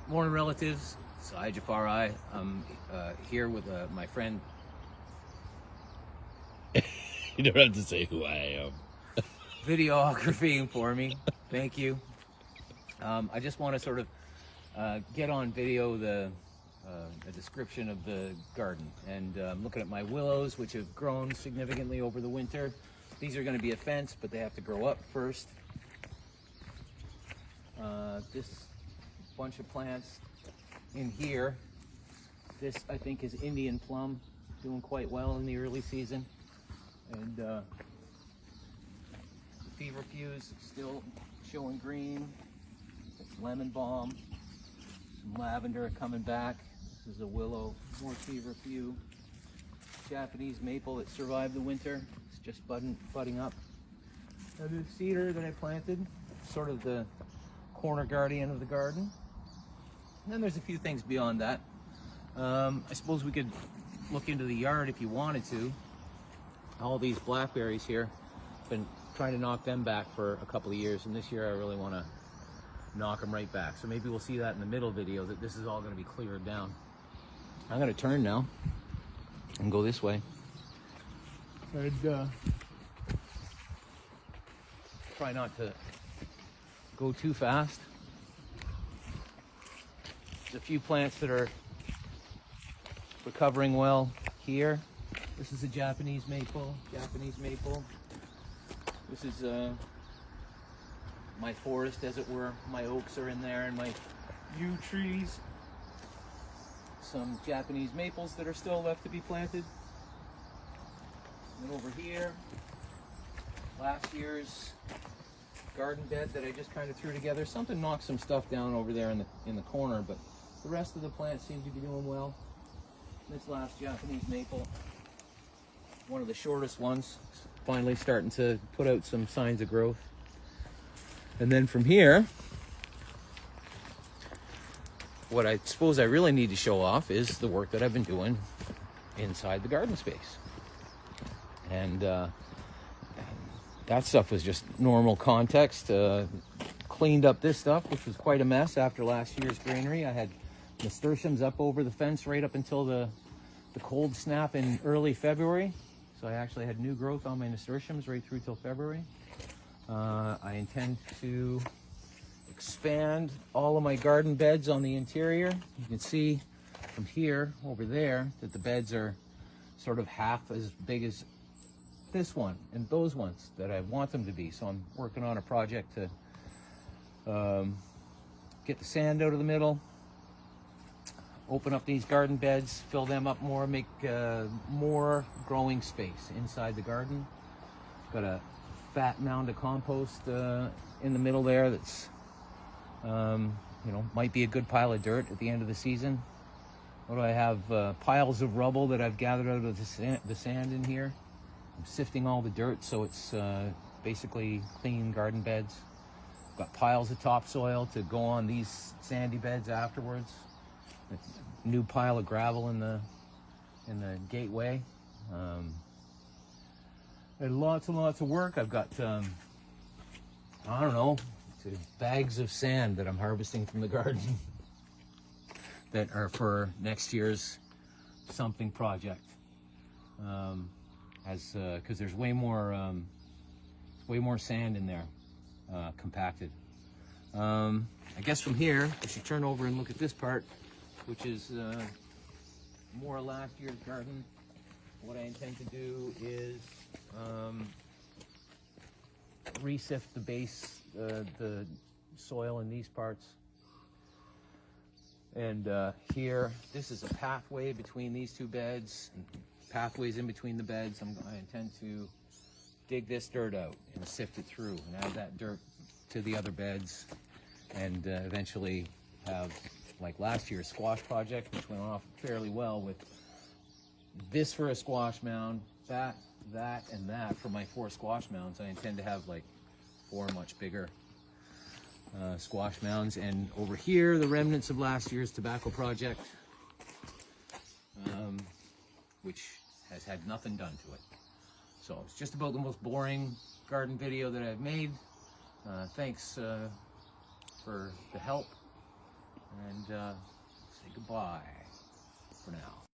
Morning, relatives. Sai Jafari. I'm here with my friend. You don't have to say who I am. Videography for me. Thank you. I just want to sort of get on video the description of the garden. And I'm looking at my willows, which have grown significantly over the winter. These are going to be a fence, but they have to grow up first. This bunch of plants in here, this I think is Indian plum, doing quite well in the early season. And the feverfews still showing green. It's lemon balm, some lavender coming back. This is a willow, more feverfew. Japanese maple that survived the winter. It's just budding up. And this cedar that I planted, sort of the corner guardian of the garden. And then there's a few things beyond that. I suppose we could look into the yard if you wanted to. All these blackberries here, been trying to knock them back for a couple of years, and this year I really want to knock them right back. So maybe we'll see that in the middle video, that this is all going to be cleared down. I'm going to turn now and go this way. And try not to go too fast. There's a few plants that are recovering well here. This is a Japanese maple. This is my forest, as it were. My oaks are in there, and my yew trees. Some Japanese maples that are still left to be planted. And over here, last year's garden bed that I just kind of threw together. Something knocked some stuff down over there in the corner, but the rest of the plants seem to be doing well. This last Japanese maple, one of the shortest ones, finally starting to put out some signs of growth. And then from here, what I suppose I really need to show off is the work that I've been doing inside the garden space. And that stuff was just normal context. Cleaned up this stuff, which was quite a mess after last year's granary. I had nasturtiums up over the fence right up until the cold snap in early February. So I actually had new growth on my nasturtiums right through till February. I intend to expand all of my garden beds on the interior. You can see from here over there that the beds are sort of half as big as this one and those ones that I want them to be. So I'm working on a project to get the sand out of the middle, open up these garden beds, fill them up more, make more growing space inside the garden. Got a fat mound of compost in the middle there that's might be a good pile of dirt at the end of the season. What do I have? Piles of rubble that I've gathered out of the sand in here. I'm sifting all the dirt so it's basically clean garden beds. Got piles of topsoil to go on these sandy beds afterwards. A new pile of gravel in the gateway. And lots and lots of work. I've got I don't know, bags of sand that I'm harvesting from the garden that are for next year's something project. Because there's way more sand in there, compacted. I guess from here, I should turn over and look at this part, which is more last year's garden. What I intend to do is resift the base, the soil in these parts. And here, this is a pathway between these two beds, and pathways in between the beds. I intend to dig this dirt out and sift it through and add that dirt to the other beds, and eventually have, like last year's squash project, which went off fairly well, with this for a squash mound, that, and that for my 4 squash mounds. I intend to have like 4 much bigger squash mounds, and over here the remnants of last year's tobacco project, which has had nothing done to it. So it's just about the most boring garden video that I've made. Thanks for the help. and say goodbye for now.